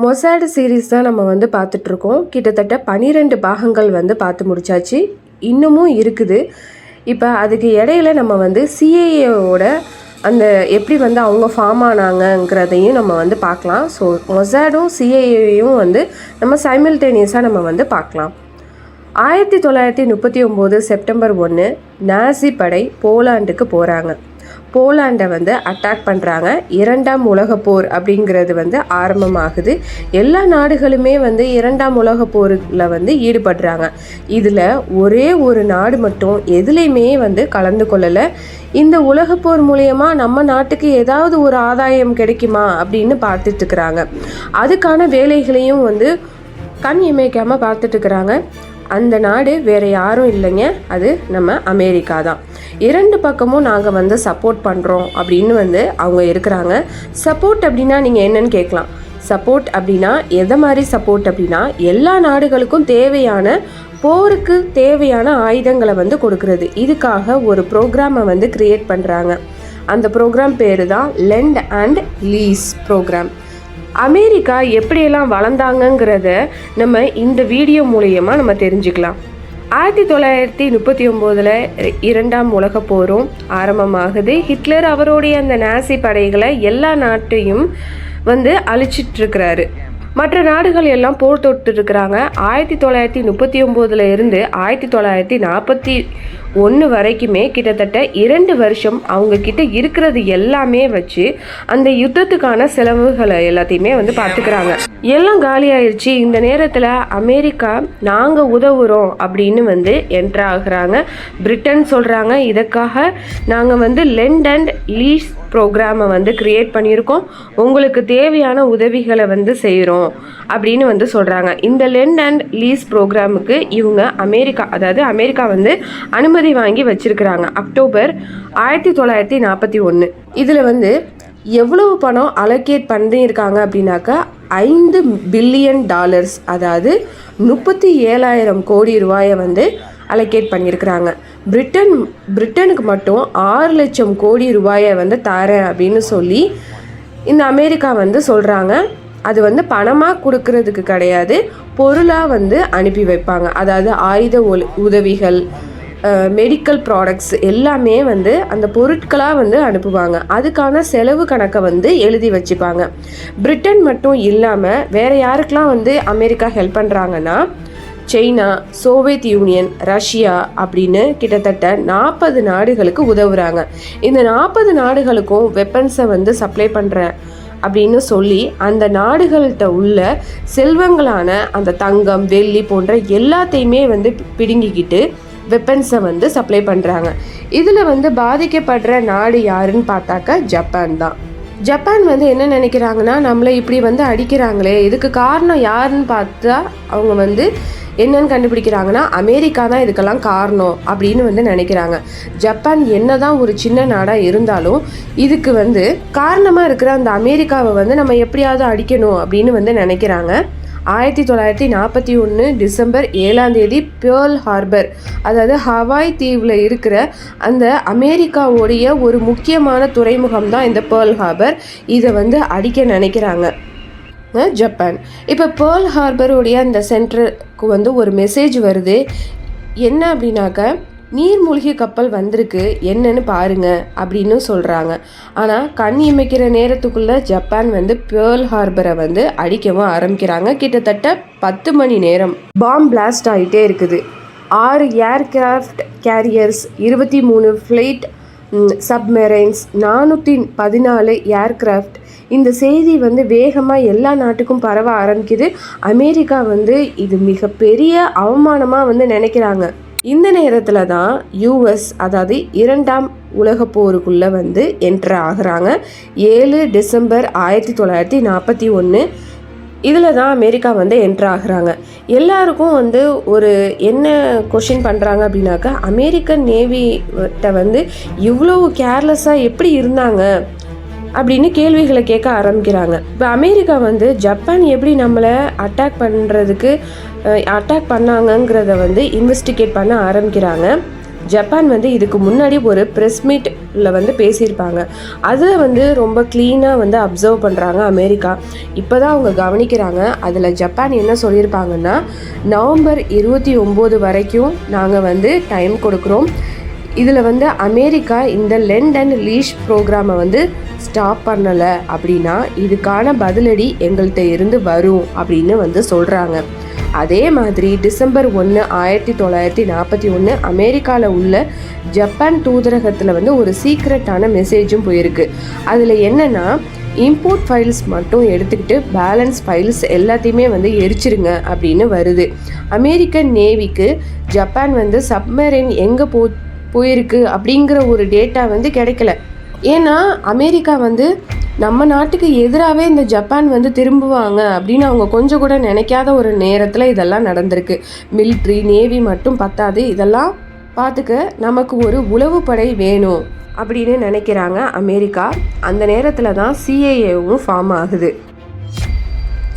Mossad series தான் நம்ம வந்து பார்த்துட்ருக்கோம். கிட்டத்தட்ட 12 பாகங்கள் வந்து பார்த்து முடிச்சாச்சு. இன்னமும் இருக்குது. இப்போ அதுக்கு இடையில நம்ம வந்து சிஏஏவோட அந்த எப்படி வந்து அவங்க ஃபார்ம் ஆனாங்கங்கிறதையும் நம்ம வந்து பார்க்கலாம். ஸோ மொசாடும் சிஏஏயும் வந்து நம்ம சைமல்டேனியஸாக நம்ம வந்து பார்க்கலாம். 1939 செப்டம்பர் 1 நாசி படை போலாண்டுக்கு போகிறாங்க. போலாண்டை வந்து அட்டாக் பண்ணுறாங்க. 2ஆம் உலகப் போர் அப்படிங்கிறது வந்து ஆரம்பமாகுது. எல்லா நாடுகளுமே வந்து 2ஆம் உலகப் போரில் வந்து ஈடுபடுறாங்க. இதில் ஒரே ஒரு நாடு மட்டும் எதுலேயுமே வந்து கலந்து கொள்ளலை. இந்த உலகப்போர் மூலயமா நம்ம நாட்டுக்கு ஏதாவது ஒரு ஆதாயம் கிடைக்குமா அப்படின்னு பார்த்துட்ருக்குறாங்க. அதுக்கான வேலைகளையும் வந்து கண் இமைக்காமல் பார்த்துட்ருக்குறாங்க. அந்த நாடு வேறு யாரும் இல்லைங்க, அது நம்ம அமெரிக்கா தான். 2 பக்கமும் நாங்கள் வந்து சப்போர்ட் பண்ணுறோம் அப்படின்னு வந்து அவங்க இருக்கிறாங்க. சப்போர்ட் அப்படின்னா நீங்கள் என்னன்னு கேட்கலாம். சப்போர்ட் அப்படின்னா எதை மாதிரி சப்போர்ட் அப்படின்னா எல்லா நாடுகளுக்கும் தேவையான போருக்கு தேவையான ஆயுதங்களை வந்து கொடுக்கறது. இதுக்காக ஒரு ப்ரோக்ராமை வந்து கிரியேட் பண்ணுறாங்க. அந்த ப்ரோக்ராம் பேர் தான் lend and lease program. America எப்படியெல்லாம் வளர்ந்தாங்கங்கிறத நம்ம இந்த வீடியோ மூலயமா நம்ம தெரிஞ்சுக்கலாம். 1939 2ஆம் உலகப் போரும் ஆரம்பமாகுது. ஹிட்லர் அவருடைய அந்த நாசி படைகளை எல்லா நாட்டையும் வந்து அழிச்சிட்ருக்கிறாரு. மற்ற நாடுகள் எல்லாம் போர் தொட்டுருக்குறாங்க. 1939 இருந்து 1941 வரைக்குமே கிட்டத்தட்ட 2 வருஷம் அவங்க கிட்ட இருக்கிறது எல்லாமே வச்சு அந்த யுத்தத்துக்கான செலவுகளை எல்லாத்தையுமே வந்து பார்த்துக்கிறாங்க. எல்லாம் காலி ஆயிடுச்சு. இந்த நேரத்தில் அமெரிக்கா நாங்கள் உதவுறோம் அப்படின்னு வந்து என்ட்ரு ஆகுறாங்க. பிரிட்டன் சொல்கிறாங்க, இதற்காக நாங்கள் வந்து லெண்ட் அண்ட் லீஸ் ப்ரோக்ராமை வந்து கிரியேட் பண்ணியிருக்கோம், உங்களுக்கு தேவையான உதவிகளை வந்து செய்கிறோம் அப்படின்னு வந்து சொல்கிறாங்க. இந்த லெண்ட் அண்ட் லீஸ் ப்ரோக்ராமுக்கு இவங்க அமெரிக்கா வந்து அனுமதி வாங்கி வச்சிருக்கிறாங்க. அக்டோபர் 1941 இதில் வந்து எவ்வளவு பணம் அலோகேட் பண்ணியிருக்காங்க அப்படின்னாக்கா $5 பில்லியன், அதாவது 37,000 கோடி ரூபாயை வந்து அலோகேட் பண்ணியிருக்கிறாங்க. பிரிட்டனுக்கு மட்டும் 6 லட்சம் கோடி ரூபாயை வந்து தரேன் அப்படின்னு சொல்லி இந்த அமெரிக்கா வந்து சொல்கிறாங்க. அது வந்து பணமாக கொடுக்கறதுக்கு கிடையாது, பொருளாக வந்து அனுப்பி வைப்பாங்க. அதாவது ஆயுத உதவிகள், மெடிக்கல் ப்ராடக்ட்ஸ் எல்லாமே வந்து அந்த பொருட்களாக வந்து அனுப்புவாங்க. அதுக்கான செலவு கணக்கை வந்து எழுதி வச்சுப்பாங்க. பிரிட்டன் மட்டும் இல்லாமல் வேறு யாருக்கெல்லாம் வந்து அமெரிக்கா ஹெல்ப் பண்ணுறாங்கன்னா சைனா, சோவியத் யூனியன், ரஷ்யா அப்படின்னு கிட்டத்தட்ட 40 நாடுகளுக்கு உதவுறாங்க. இந்த 40 நாடுகளுக்கும் வெப்பன்ஸை வந்து சப்ளை பண்ணுற அப்படின்னு சொல்லி அந்த நாடுகள்கிட்ட உள்ள செல்வங்களான அந்த தங்கம், வெள்ளி போன்ற எல்லாத்தையுமே வந்து பிடுங்கிக்கிட்டு வெப்பன்ஸை வந்து சப்ளை பண்ணுறாங்க. இதில் வந்து பாதிக்கப்படுற நாடு யாருன்னு பார்த்தாக்கா ஜப்பான் தான். ஜப்பான் வந்து என்ன நினைக்கிறாங்கன்னா, நம்மளை இப்படி வந்து அடிக்கிறாங்களே, இதுக்கு காரணம் யாருன்னு பார்த்தா அவங்க வந்து என்னன்னு கண்டுபிடிக்கிறாங்கன்னா அமெரிக்கா தான் இதுக்கெல்லாம் காரணம் அப்படின்னு வந்து நினைக்கிறாங்க. ஜப்பான் என்ன தான் ஒரு சின்ன நாடாக இருந்தாலும் இதுக்கு வந்து காரணமாக இருக்கிற அந்த அமெரிக்காவை வந்து நம்ம எப்படியாவது அடிக்கணும் அப்படின்னு வந்து நினைக்கிறாங்க. 1941 டிசம்பர் 7ஆம் தேதி பேர்ல் ஹார்பர், அதாவது ஹவாய் தீவில் இருக்கிற அந்த அமெரிக்காவுடைய ஒரு முக்கியமான துறைமுகம் தான் இந்த பேர்ல் ஹார்பர். இதை வந்து அடிக்க நினைக்கிறாங்க ஜப்பான். இப்போ பேர்ல் ஹார்பருடைய அந்த சென்டருக்கு வந்து ஒரு மெசேஜ் வருது. என்ன அப்படின்னாக்க, நீர்மூழ்கி கப்பல் வந்திருக்கு, என்னன்னு பாருங்க அப்படின்னு சொல்கிறாங்க. ஆனால் கண் இமைக்கிற நேரத்துக்குள்ளே ஜப்பான் வந்து பேர்ல் ஹார்பரை வந்து அடிக்கவும் ஆரம்பிக்கிறாங்க. கிட்டத்தட்ட 10 மணி நேரம் பாம் பிளாஸ்ட் ஆகிட்டே இருக்குது. 6 ஏர்கிராஃப்ட் கேரியர்ஸ், 23 ஃப்ளைட் சப்மெரைன்ஸ், 414 ஏர்கிராஃப்ட். இந்த செய்தி வந்து வேகமாக எல்லா நாட்டுக்கும் பரவ ஆரம்பிக்குது. அமெரிக்கா வந்து இது மிகப்பெரிய அவமானமாக வந்து நினைக்கிறாங்க. இந்த நேரத்தில் தான் யூஎஸ், அதாவது 2ஆம் உலகப் போருக்குள்ளே வந்து என்ட்ரு ஆகுறாங்க. 7 டிசம்பர் 1941 இதில் தான் அமெரிக்கா வந்து என்ட்ரு ஆகுறாங்க. எல்லாருக்கும் வந்து ஒரு என்ன கொஷின் பண்ணுறாங்க அப்படின்னாக்கா, அமெரிக்கன் நேவிட்ட வந்து இவ்வளோ கேர்லெஸ்ஸாக எப்படி இருந்தாங்க அப்படின்னு கேள்விகளை கேட்க ஆரம்பிக்கிறாங்க. இப்போ அமெரிக்கா வந்து ஜப்பான் எப்படி நம்மளை அட்டாக் பண்ணாங்கங்கிறத வந்து இன்வெஸ்டிகேட் பண்ண ஆரம்பிக்கிறாங்க. ஜப்பான் வந்து இதுக்கு முன்னாடி ஒரு ப்ரெஸ் மீட்டில் வந்து பேசியிருப்பாங்க. அதில் வந்து ரொம்ப க்ளீனாக வந்து அப்சர்வ் பண்ணுறாங்க அமெரிக்கா. இப்போ தான் அவங்க கவனிக்கிறாங்க. அதில் ஜப்பான் என்ன சொல்லியிருப்பாங்கன்னா, நவம்பர் 29 வரைக்கும் நாங்கள் வந்து டைம் கொடுக்குறோம். இதில் வந்து அமெரிக்கா இந்த லெண்ட் அண்ட் லீஷ் ப்ரோக்ராமை வந்து ஸ்டாப் பண்ணலை அப்படின்னா இதுக்கான பதிலடி எங்கள்கிட்ட இருந்து வரும் அப்படின்னு வந்து சொல்கிறாங்க. அதே மாதிரி டிசம்பர் 1, 1941 அமெரிக்காவில் உள்ள ஜப்பான் தூதரகத்தில் வந்து ஒரு சீக்ரெட்டான மெசேஜும் போயிருக்கு. அதில் என்னென்னா, இம்போர்ட் ஃபைல்ஸ் மட்டும் எடுத்துக்கிட்டு பேலன்ஸ் ஃபைல்ஸ் எல்லாத்தையுமே வந்து எரிச்சிருங்க அப்படின்னு வருது. அமெரிக்கன் நேவிக்கு ஜப்பான் வந்து சப்மரைன் எங்கே போயிருக்கு அப்படிங்கிற ஒரு டேட்டா வந்து கிடைக்கல. ஏன்னா அமெரிக்கா வந்து நம்ம நாட்டுக்கு எதிராகவே இந்த ஜப்பான் வந்து திரும்புவாங்க அப்படின்னு அவங்க கொஞ்சம் கூட நினைக்காத ஒரு நேரத்தில் இதெல்லாம் நடந்திருக்கு. மிலிட்ரி நேவி மட்டும் பத்தாது, இதெல்லாம் பார்த்துக்க நமக்கு ஒரு உளவுப்படை வேணும் அப்படின்னு நினைக்கிறாங்க அமெரிக்கா. அந்த நேரத்தில் தான் சிஏஏவும் ஃபார்ம் ஆகுது.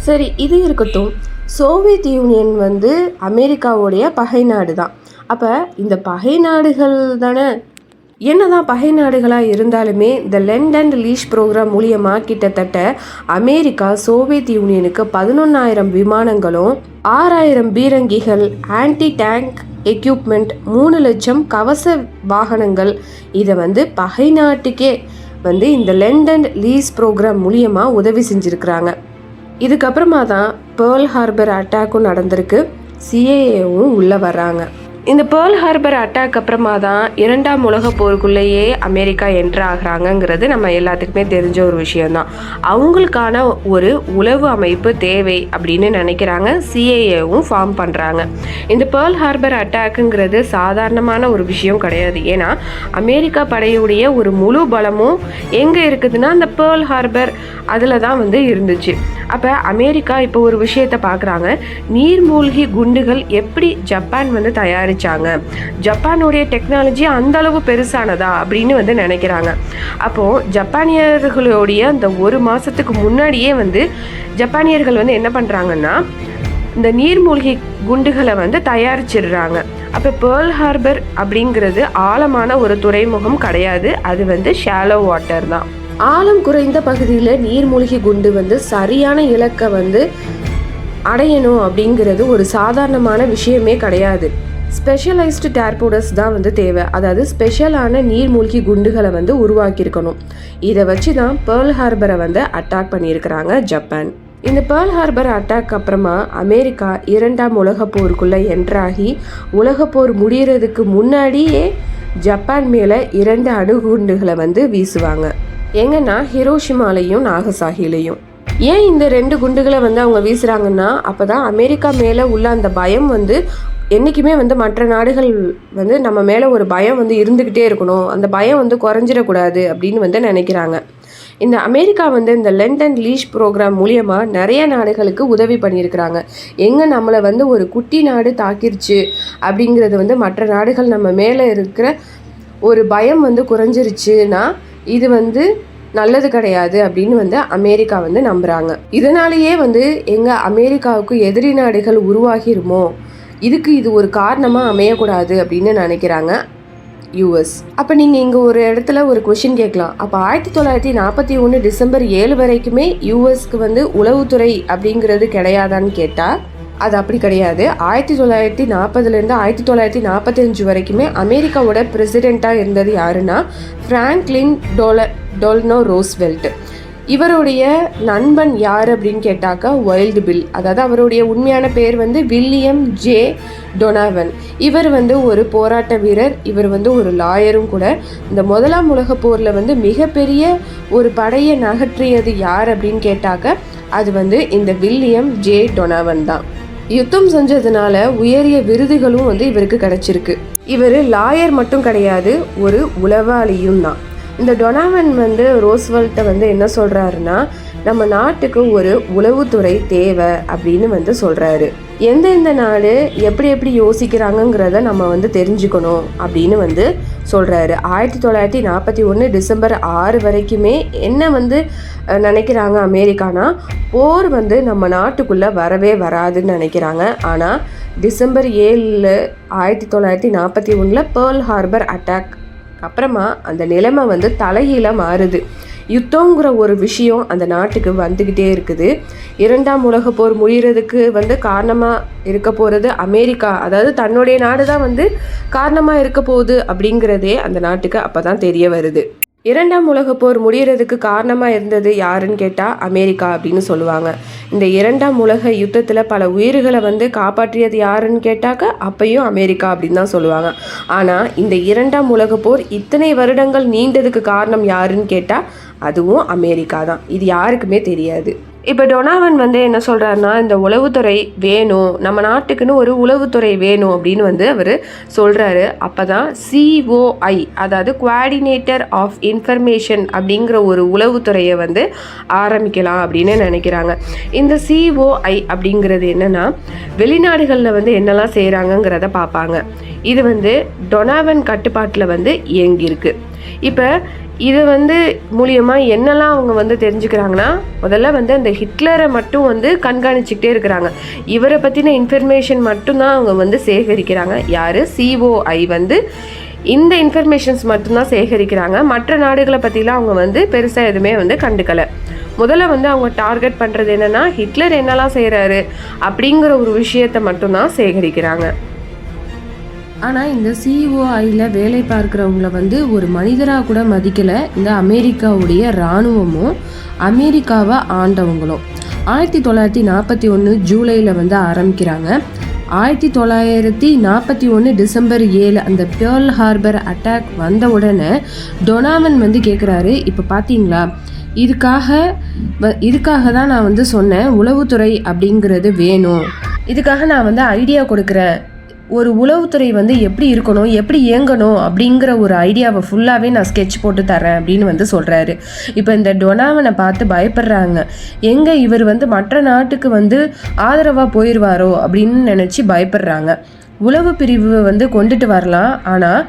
சரி, இது இருக்கட்டும். சோவியத் யூனியன் வந்து அமெரிக்காவுடைய பகை நாடு தான். அப்போ இந்த பகை நாடுகள் தானே, என்னதான் பகை நாடுகளாக இருந்தாலுமே இந்த லெண்ட் அண்ட் லீஷ் ப்ரோக்ராம் மூலியமாக கிட்டத்தட்ட அமெரிக்கா சோவியத் யூனியனுக்கு 11,000 விமானங்களும் 6,000 பீரங்கிகள், ஆன்டி டேங்க் எக்யூப்மெண்ட், 3 லட்சம் கவச வாகனங்கள், இதை வந்து பகை நாட்டுக்கே வந்து இந்த லெண்ட் அண்ட் லீஸ் ப்ரோக்ராம் மூலியமாக உதவி செஞ்சுருக்கிறாங்க. இதுக்கப்புறமா தான் பேர்ல் ஹார்பர் அட்டாக்கும் நடந்திருக்கு. சிஏஏவும் உள்ளே வர்றாங்க. இந்த பேர்ல் ஹார்பர் அட்டாக் அப்புறமா தான் 2ஆம் உலக போருக்குள்ளேயே அமெரிக்கா என்ட்ரு ஆகிறாங்கங்கிறது நம்ம எல்லாத்துக்குமே தெரிஞ்ச ஒரு விஷயந்தான். அவங்களுக்கான ஒரு உளவு அமைப்பு தேவை அப்படின்னு நினைக்கிறாங்க. சிஏஏவும் ஃபார்ம் பண்ணுறாங்க. இந்த பேர்ல் ஹார்பர் அட்டாக்குங்கிறது சாதாரணமான ஒரு விஷயம் கிடையாது. ஏன்னா அமெரிக்கா படையுடைய ஒரு முழு பலமும் எங்கே இருக்குதுன்னா அந்த பேர்ல் ஹார்பர் அதில் தான் வந்து இருந்துச்சு. அப்போ அமெரிக்கா இப்போ ஒரு விஷயத்தை பார்க்குறாங்க. நீர்மூழ்கி குண்டுகள் எப்படி ஜப்பான் வந்து தயாரிச்சாங்க, ஜப்பானுடைய டெக்னாலஜி அந்த அளவு பெருசானதா அப்படின்னு வந்து நினைக்கிறாங்க. அப்போது ஜப்பானியர்களுடைய அந்த 1 மாதத்துக்கு முன்னாடியே வந்து ஜப்பானியர்கள் வந்து என்ன பண்ணுறாங்கன்னா இந்த நீர்மூழ்கி குண்டுகளை வந்து தயாரிச்சிடுறாங்க. அப்போ பேர்ல் ஹார்பர் அப்படிங்கிறது ஆழமான ஒரு துறைமுகம் கிடையாது, அது வந்து ஷாலோ வாட்டர் தான். ஆழம் குறைந்த பகுதியில் நீர்மூழ்கி குண்டு வந்து சரியான இலக்கை வந்து அடையணும் அப்படிங்கிறது ஒரு சாதாரணமான விஷயமே கிடையாது. ஸ்பெஷலைஸ்டு டார்போடஸ் தான் வந்து தேவை. அதாவது ஸ்பெஷலான நீர்மூழ்கி குண்டுகளை வந்து உருவாக்கியிருக்கணும். இதை வச்சு தான் பேர்ல் ஹார்பரை வந்து அட்டாக் பண்ணியிருக்கிறாங்க ஜப்பான். இந்த பேர்ல் ஹார்பர் அட்டாக் அப்புறமா அமெரிக்கா 2ஆம் உலக போருக்குள்ளே என்ட்ராகி உலகப்போர் முடிகிறதுக்கு முன்னாடியே ஜப்பான் மேலே 2 அணுகுண்டுகளை வந்து வீசுவாங்க. எங்கன்னா ஹிரோஷிமாலையும் நாகசாகிலையும். ஏன் இந்த 2 குண்டுகளை வந்து அவங்க வீசுகிறாங்கன்னா, அப்போ தான் அமெரிக்கா மேலே உள்ள அந்த பயம் வந்து என்றைக்குமே வந்து மற்ற நாடுகள் வந்து நம்ம மேலே ஒரு பயம் வந்து இருந்துக்கிட்டே இருக்கணும், அந்த பயம் வந்து குறைஞ்சிடக்கூடாது அப்படின்னு வந்து நினைக்கிறாங்க. இந்த அமெரிக்கா வந்து இந்த லெண்ட் அண்ட் லீஷ் ப்ரோக்ராம் மூலியமாக நிறைய நாடுகளுக்கு உதவி பண்ணியிருக்கிறாங்க. எங்கே நம்மளை வந்து ஒரு குட்டி நாடு தாக்கிருச்சு அப்படிங்கிறது வந்து மற்ற நாடுகள் நம்ம மேலே இருக்கிற ஒரு பயம் வந்து குறைஞ்சிருச்சுன்னா இது வந்து நல்லது கிடையாது அப்படின்னு வந்து அமெரிக்கா வந்து நம்புகிறாங்க. இதனாலேயே வந்து எங்கள் அமெரிக்காவுக்கு எதிரி நாடுகள் உருவாகிருமோ, இதுக்கு இது ஒரு காரணமாக அமையக்கூடாது அப்படின்னு நினைக்கிறாங்க யூஎஸ். அப்போ நீங்கள் இங்கே ஒரு இடத்துல ஒரு கொஷின் கேட்கலாம். அப்போ 1941 டிசம்பர் 7 வரைக்குமே யூஎஸ்க்கு வந்து உளவுத்துறை அப்படிங்கிறது கிடையாதான்னு கேட்டால் அது அப்படி கிடையாது. 1940 1945 வரைக்குமே அமெரிக்காவோட பிரசிடெண்ட்டாக இருந்தது யாருன்னா ஃப்ராங்க்லின் டெலனோ ரூஸ்வெல்ட். இவருடைய நண்பன் யார் அப்படின்னு கேட்டாக்கா வைல்டு பில். அதாவது அவருடைய உண்மையான பேர் வந்து வில்லியம் ஜே டொனாவன். இவர் வந்து ஒரு போராட்ட வீரர், இவர் வந்து ஒரு லாயரும் கூட. இந்த 1ஆம் உலக போரில் வந்து மிகப்பெரிய ஒரு படையை நகற்றியது யார் அப்படின்னு கேட்டாக்க அது வந்து இந்த வில்லியம் ஜே டொனாவன் தான். யுத்தம் செஞ்சதுனால உயரிய விருதுகளும் வந்து இவருக்கு கிடைச்சிருக்கு. இவர் லாயர் மட்டும் கிடையாது, ஒரு உளவாளியும் தான். இந்த டொனாவன் வந்து ரோஸ்வெல்ட்டை வந்து என்ன சொல்கிறாருன்னா, நம்ம நாட்டுக்கு ஒரு உளவுத்துறை தேவை அப்படின்னு வந்து சொல்கிறாரு. எந்தெந்த நாடு எப்படி எப்படி யோசிக்கிறாங்கங்கிறத நம்ம வந்து தெரிஞ்சுக்கணும் அப்படின்னு வந்து சொல்கிறாரு. 1941 டிசம்பர் 6 வரைக்குமே என்ன வந்து நினைக்கிறாங்க அமெரிக்கானா, போர் வந்து நம்ம நாட்டுக்குள்ளே வரவே வராதுன்னு நினைக்கிறாங்க. ஆனால் டிசம்பர் 7 1941 பேர்ல் ஹார்பர் அட்டாக் அப்புறமா அந்த நிலைமை வந்து தலைகீழாக மாறுது. யுத்தங்கிற ஒரு விஷயம் அந்த நாட்டுக்கு வந்துக்கிட்டே இருக்குது. 2ஆம் உலக போர் முடிகிறதுக்கு வந்து காரணமாக இருக்க போகிறது அமெரிக்கா, அதாவது தன்னுடைய நாடு தான் வந்து காரணமாக இருக்க போகுது அப்படிங்கிறதே அந்த நாட்டுக்கு அப்போ தான் தெரிய வருது. 2ஆம் உலக போர் முடிகிறதுக்கு காரணமாக இருந்தது யாருன்னு கேட்டால் அமெரிக்கா அப்படின்னு சொல்லுவாங்க. இந்த 2ஆம் உலக யுத்தத்தில் பல உயிர்களை வந்து காப்பாற்றியது யாருன்னு கேட்டாக்க அப்பையும் அமெரிக்கா அப்படின்னு தான் சொல்லுவாங்க. ஆனால் இந்த 2ஆம் உலக போர் இத்தனை வருடங்கள் நீண்டதுக்கு காரணம் யாருன்னு கேட்டால் அதுவும் அமெரிக்கா தான். இது யாருக்குமே தெரியாது. இப்போ டொனாவன் வந்து என்ன சொல்கிறாருன்னா, இந்த உளவுத்துறை வேணும், நம்ம நாட்டுக்குன்னு ஒரு உளவுத்துறை வேணும் அப்படின்னு வந்து அவர் சொல்கிறாரு. அப்போ தான் COI, அதாவது குவாடினேட்டர் ஆஃப் இன்ஃபர்மேஷன் அப்படிங்கிற ஒரு உளவுத்துறையை வந்து ஆரம்பிக்கலாம் அப்படின்னு நினைக்கிறாங்க. இந்த COI அப்படிங்கிறது என்னென்னா, வெளிநாடுகளில் வந்து என்னெல்லாம் செய்கிறாங்கங்கிறத பார்ப்பாங்க. இது வந்து டொனாவன் கட்டுப்பாட்டில் வந்து இயங்கியிருக்கு. இப்போ இது வந்து மூலியமாக என்னெல்லாம் அவங்க வந்து தெரிஞ்சுக்கிறாங்கன்னா, முதல்ல வந்து அந்த ஹிட்லரை மட்டும் வந்து கண்காணிச்சுக்கிட்டே இருக்கிறாங்க. இவரை பற்றின இன்ஃபர்மேஷன் மட்டும்தான் அவங்க வந்து சேகரிக்கிறாங்க. யார்? COI வந்து இந்த இன்ஃபர்மேஷன்ஸ் மட்டும்தான் சேகரிக்கிறாங்க. மற்ற நாடுகளை பற்றிலாம் அவங்க வந்து பெருசாக எதுவுமே வந்து கண்டுக்கலை. முதல்ல வந்து அவங்க டார்கெட் பண்ணுறது என்னென்னா, ஹிட்லர் என்னெல்லாம் செய்கிறாரு அப்படிங்கிற ஒரு விஷயத்தை மட்டும்தான் சேகரிக்கிறாங்க. ஆனால் இந்த COIயில் வேலை பார்க்குறவங்கள வந்து ஒரு மனிதராக கூட மதிக்கலை இந்த அமெரிக்காவுடைய இராணுவமும் அமெரிக்காவை ஆண்டவங்களும். 1941 ஜூலையில் வந்து ஆரம்பிக்கிறாங்க. 1941 டிசம்பர் 7 அந்த பேர்ல் ஹார்பர் அட்டாக் வந்த உடனே டொனாவன் வந்து கேட்குறாரு, இப்போ பார்த்தீங்களா, இதுக்காக தான் நான் வந்து சொன்னேன் உளவுத்துறை அப்படிங்கிறது வேணும், இதுக்காக நான் வந்து ஐடியா கொடுக்குறேன், ஒரு உளவுத்துறை வந்து எப்படி இருக்கணும், எப்படி இயங்கணும் அப்படிங்கிற ஒரு ஐடியாவை ஃபுல்லாகவே நான் ஸ்கெட்ச் போட்டு தரேன் அப்படின்னு வந்து சொல்கிறாரு. இப்போ இந்த டொனாவனை பார்த்து பயப்படுறாங்க. எங்கே இவர் வந்து மற்ற நாட்டுக்கு வந்து ஆதரவாக போயிடுவாரோ அப்படின்னு நினச்சி பயப்படுறாங்க. உளவு பிரிவு வந்து கொண்டுட்டு வரலாம், ஆனால்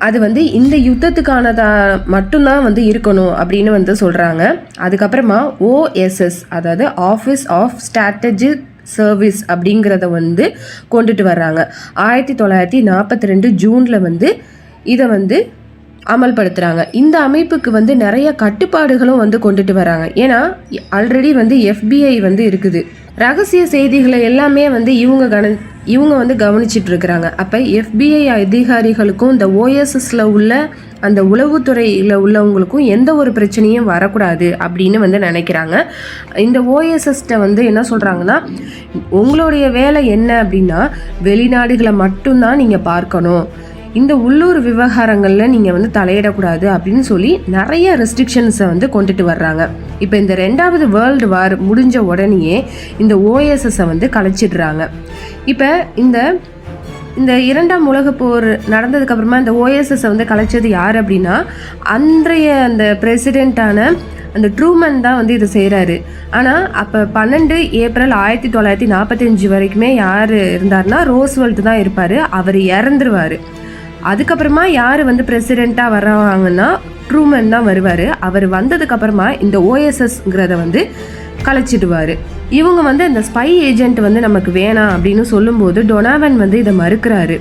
அது வந்து இந்த யுத்தத்துக்கானதா மட்டும்தான் வந்து இருக்கணும் அப்படின்னு வந்து சொல்கிறாங்க. அதுக்கப்புறமா OSS, அதாவது ஆஃபீஸ் ஆஃப் ஸ்ட்ராட்டஜி சர்வீஸ் அப்படிங்கிறத வந்து கொண்டுட்டு வர்றாங்க. 1942 ஜூனில் வந்து இதை வந்து அமல்படுத்துகிறாங்க. இந்த அமைப்புக்கு வந்து நிறைய கட்டுப்பாடுகளும் வந்து கொண்டுட்டு வராங்க. ஏன்னா ஆல்ரெடி வந்து FBI வந்து இருக்குது. ரகசிய செய்திகளை எல்லாமே வந்து இவங்க வந்து கவனிச்சிட்டு இருக்கிறாங்க. அப்போ FBI அதிகாரிகளுக்கும் இந்த OSSல உள்ள அந்த உளவுத்துறையில் உள்ளவங்களுக்கும் எந்த ஒரு பிரச்சனையும் வரக்கூடாது அப்படின்னு வந்து நினைக்கிறாங்க. இந்த OSSட்ட வந்து என்ன சொல்கிறாங்கன்னா, உங்களுடைய வேலை என்ன அப்படின்னா வெளிநாடுகளை மட்டும்தான் நீங்கள் பார்க்கணும், இந்த உள்ளூர் விவகாரங்களில் நீங்கள் வந்து தலையிடக்கூடாது அப்படின்னு சொல்லி நிறைய ரெஸ்ட்ரிக்ஷன்ஸை வந்து கொண்டுட்டு வர்றாங்க. இப்போ இந்த 2வது வேர்ல்டு வார் முடிஞ்ச உடனேயே இந்த OSSஐ வந்து கலைச்சிடுறாங்க. இப்போ இந்த 2ஆம் உலக போர் நடந்ததுக்கப்புறமா இந்த OSSஐ வந்து கலைச்சது யார் அப்படின்னா, அன்றைய அந்த பிரசிடெண்ட்டான அந்த ட்ரூமன் தான் வந்து இதை செய்கிறாரு. ஆனால் அப்போ 12 ஏப்ரல் 1945 வரைக்குமே யார் இருந்தார்னா ரோஸ்வெல்ட் தான் இருப்பார். அவர் இறந்துருவார். அதுக்கப்புறமா யார் வந்து பிரசிடெண்ட்டாக வர்றாங்கன்னா ட்ரூமன் தான் வருவார். அவர் வந்ததுக்கப்புறமா இந்த OSSங்கிறத வந்து கலைச்சிடுவார். இவங்க வந்து இந்த ஸ்பை ஏஜென்ட் வந்து நமக்கு வேணாம் அப்படின்னு சொல்லும்போது டொனாவன் வந்து இதை மறுக்கிறாரு.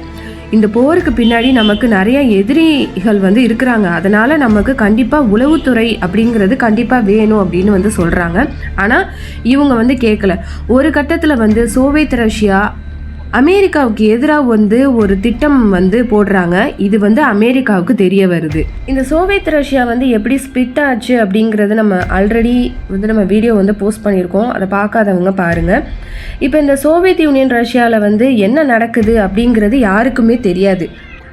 இந்த போருக்கு பின்னாடி நமக்கு நிறைய எதிரிகள் வந்து இருக்கிறாங்க, அதனால் நமக்கு கண்டிப்பாக உளவுத்துறை அப்படிங்கிறது கண்டிப்பாக வேணும் அப்படின்னு வந்து சொல்கிறாங்க. ஆனால் இவங்க வந்து கேட்கல. ஒரு கட்டத்தில் வந்து சோவியத் ரஷ்யா அமெரிக்காவுக்கு எதிராக வந்து ஒரு திட்டம் வந்து போடுறாங்க. இது வந்து அமெரிக்காவுக்கு தெரிய வருது. இந்த சோவியத் ரஷ்யா வந்து எப்படி ஸ்பிட் ஆச்சு அப்படிங்கிறது நம்ம ஆல்ரெடி வந்து நம்ம வீடியோ வந்து போஸ்ட் பண்ணியிருக்கோம், அதை பார்க்காதவங்க பாருங்கள். இப்போ இந்த சோவியத் யூனியன் ரஷ்யாவில் வந்து என்ன நடக்குது அப்படிங்கிறது யாருக்குமே தெரியாது.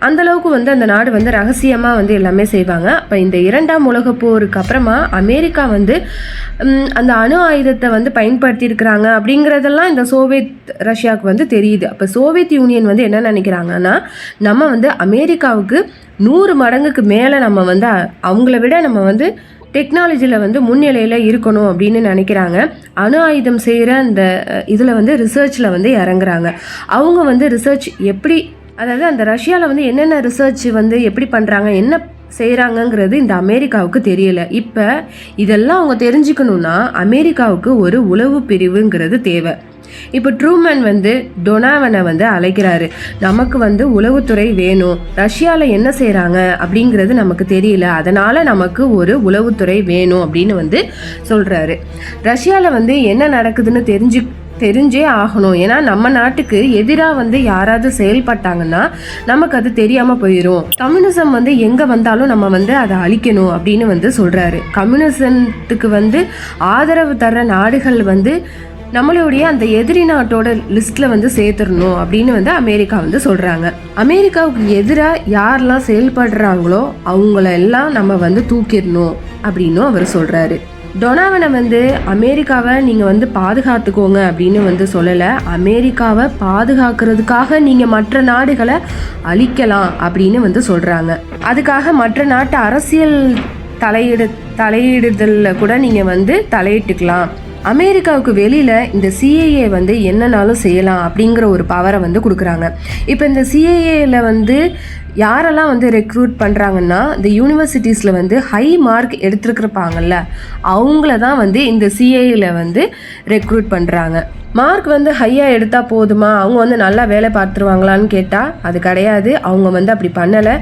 அந்தளவுக்கு வந்து அந்த நாடு வந்து ரகசியமாக வந்து எல்லாமே செய்வாங்க. அப்போ இந்த 2ஆம் உலக போருக்கு அப்புறமா அமெரிக்கா வந்து அந்த அணு ஆயுதத்தை வந்து பயன்படுத்தியிருக்கிறாங்க அப்படிங்கிறதெல்லாம் இந்த சோவியத் ரஷ்யாவுக்கு வந்து தெரியுது. அப்போ சோவியத் யூனியன் வந்து என்ன நினைக்கிறாங்கன்னா, நம்ம வந்து அமெரிக்காவுக்கு 100 மடங்குக்கு மேலே நம்ம வந்து அவங்கள விட நம்ம வந்து டெக்னாலஜியில் வந்து முன்னிலையில் இருக்கணும் அப்படின்னு நினைக்கிறாங்க. அணு ஆயுதம் செய்கிற அந்த இதில் வந்து ரிசர்ச்சில் வந்து இறங்குறாங்க. அவங்க வந்து ரிசர்ச் எப்படி, அதாவது அந்த ரஷ்யாவில் வந்து என்னென்ன ரிசர்ச் வந்து எப்படி பண்ணுறாங்க, என்ன செய்கிறாங்கங்கிறது இந்த அமெரிக்காவுக்கு தெரியல. இப்போ இதெல்லாம் அவங்க தெரிஞ்சுக்கணுன்னா அமெரிக்காவுக்கு ஒரு உளவு பிரிவுங்கிறது தேவை. இப்போ ட்ரூமன் வந்து டொனாவனை வந்து அழைக்கிறாரு. நமக்கு வந்து உளவுத்துறை வேணும், ரஷ்யாவில் என்ன செய்கிறாங்க அப்படிங்கிறது நமக்கு தெரியல, அதனால் நமக்கு ஒரு உளவுத்துறை வேணும் அப்படின்னு வந்து சொல்கிறாரு. ரஷ்யாவில் வந்து என்ன நடக்குதுன்னு தெரிஞ்சே ஆகணும். ஏன்னா நம்ம நாட்டுக்கு எதிராக வந்து யாராவது செயல்பட்டாங்கன்னா நமக்கு அது தெரியாமல் போயிடும். கம்யூனிசம் வந்து எங்கே வந்தாலும் நம்ம வந்து அதை அழிக்கணும் அப்படின்னு வந்து சொல்கிறாரு. கம்யூனிசத்துக்கு வந்து ஆதரவு தர்ற நாடுகள் வந்து நம்மளுடைய அந்த எதிரி நாட்டோட லிஸ்ட்டில் வந்து சேர்த்துடணும் அப்படின்னு வந்து அமெரிக்கா வந்து சொல்கிறாங்க. அமெரிக்காவுக்கு எதிராக யாரெல்லாம் செயல்படுறாங்களோ அவங்களெல்லாம் நம்ம வந்து தூக்கிடணும் அப்படின்னும் அவர் சொல்கிறாரு. டொனாவனை வந்து அமெரிக்காவை நீங்கள் வந்து பாதுகாத்துக்கோங்க அப்படின்னு வந்து சொல்லலை, அமெரிக்காவை பாதுகாக்கிறதுக்காக நீங்கள் மற்ற நாடுகளை அழிக்கலாம் அப்படின்னு வந்து சொல்கிறாங்க. அதுக்காக மற்ற நாட்டு அரசியல் தலையிடுதலில் கூட நீங்கள் வந்து தலையிட்டுக்கலாம். அமெரிக்காவுக்கு வெளியில் இந்த சிஏஏ வந்து என்னன்னாலும் செய்யலாம் அப்படிங்கிற ஒரு பவரை வந்து கொடுக்குறாங்க. இப்போ இந்த சிஏஏல வந்து யாரெல்லாம் வந்து ரெக்ரூட் பண்ணுறாங்கன்னா, இந்த யூனிவர்சிட்டிஸில் வந்து ஹை மார்க் எடுத்துருக்குறப்பாங்கல்ல அவங்கள தான் வந்து இந்த சிஏஏல வந்து ரெக்ரூட் பண்ணுறாங்க. மார்க் வந்து ஹையாக எடுத்தால் போதுமா, அவங்க வந்து நல்லா வேலை பார்த்துருவாங்களான்னு கேட்டால் அது கிடையாது. அவங்க வந்து அப்படி பண்ணலை.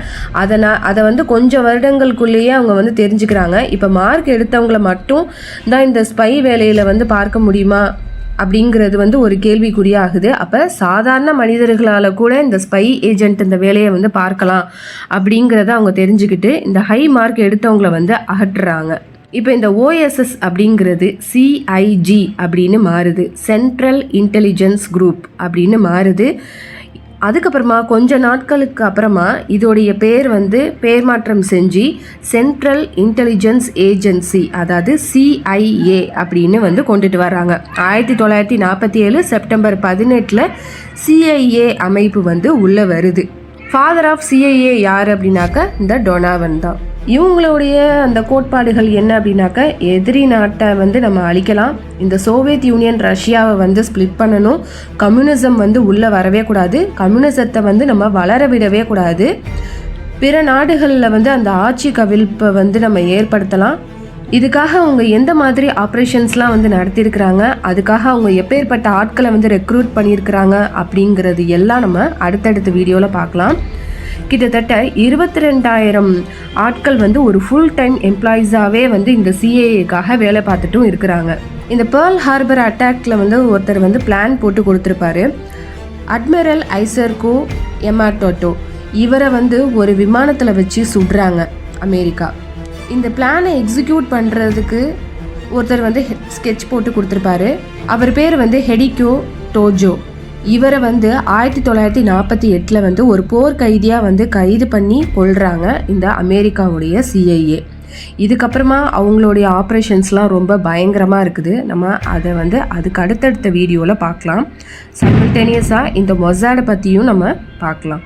அதை வந்து கொஞ்சம் வருடங்களுக்குள்ளேயே அவங்க வந்து தெரிஞ்சுக்கிறாங்க. இப்போ மார்க் எடுத்தவங்கள மட்டும் தான் இந்த ஸ்பை வேலையில் வந்து பார்க்க முடியுமா அப்படிங்கிறது வந்து ஒரு கேள்விக்குறியாகுது. அப்போ சாதாரண மனிதர்களால் கூட இந்த ஸ்பை ஏஜென்ட் இந்த வேலையை வந்து பார்க்கலாம் அப்படிங்கிறத அவங்க தெரிஞ்சுக்கிட்டு இந்த ஹை மார்க் எடுத்தவங்கள வந்து அகற்றுறாங்க. இப்போ இந்த ஓஎஸ்எஸ் அப்படிங்கிறது சிஐஜி அப்படின்னு மாறுது, சென்ட்ரல் இன்டெலிஜென்ஸ் குரூப் அப்படின்னு மாறுது. அதுக்கப்புறமா கொஞ்ச நாட்களுக்கு அப்புறமா இதோடைய பேர் வந்து பேர் மாற்றம் செஞ்சு சென்ட்ரல் இன்டெலிஜென்ஸ் ஏஜென்சி, அதாவது சிஐஏ அப்படின்னு வந்து கொண்டுட்டு வர்றாங்க. 1947 செப்டம்பர் 18 சிஐஏ அமைப்பு வந்து உள்ளே வருது. ஃபாதர் ஆஃப் சிஐஏ யார் அப்படின்னாக்க இந்த டொனாவன் தான். இவங்களுடைய அந்த கோட்பாடுகள் என்ன அப்படின்னாக்க, எதிரி நாட்டை வந்து நம்ம அழிக்கலாம், இந்த சோவியத் யூனியன் ரஷ்யாவை வந்து ஸ்பிளிட் பண்ணணும், கம்யூனிசம் வந்து உள்ளே வரவே கூடாது, கம்யூனிசத்தை வந்து நம்ம வளர விடவே கூடாது, பிற நாடுகளில் வந்து அந்த ஆட்சி கவிழ்ப்பை வந்து நம்ம ஏற்படுத்தலாம். இதுக்காக அவங்க எந்த மாதிரி ஆப்ரேஷன்ஸ்லாம் வந்து நடத்தியிருக்கிறாங்க, அதுக்காக அவங்க எப்பேற்பட்ட ஆட்களை வந்து ரெக்ரூட் பண்ணியிருக்கிறாங்க அப்படிங்கிறது எல்லாம் நம்ம அடுத்தடுத்த வீடியோவில் பார்க்கலாம். கிட்டத்தட்ட 22,000 ஆட்கள் வந்து ஒரு ஃபுல் டைம் எம்ப்ளாயீஸாகவே வந்து இந்த சிஏஏக்காக வேலை பார்த்துட்டும் இருக்கிறாங்க. இந்த பேர்ல் ஹார்பர் அட்டாக்ல வந்து ஒருத்தர் வந்து பிளான் போட்டு கொடுத்துருப்பாரு, அட்மிரல் ஐசர்கோ எமாட்டோட்டோ. இவரை வந்து ஒரு விமானத்தில் வச்சு சுடுறாங்க அமெரிக்கா. இந்த பிளானை எக்ஸிக்யூட் பண்ணுறதுக்கு ஒருத்தர் வந்து ஸ்கெட்ச் போட்டு கொடுத்துருப்பாரு. அவர் பேர் வந்து ஹெடிகோ டோஜோ. இவரை வந்து 1948 வந்து ஒரு போர் கைதியாக வந்து கைது பண்ணி கொள்கிறாங்க இந்த அமெரிக்காவுடைய சிஐஏ. இதுக்கப்புறமா அவங்களுடைய ஆப்ரேஷன்ஸ்லாம் ரொம்ப பயங்கரமாக இருக்குது. நம்ம அதை வந்து அதுக்கு அடுத்தடுத்த வீடியோவில் பார்க்கலாம். சைமல்டேனியஸாக இந்த மொசாடை பற்றியும் நம்ம பார்க்கலாம்.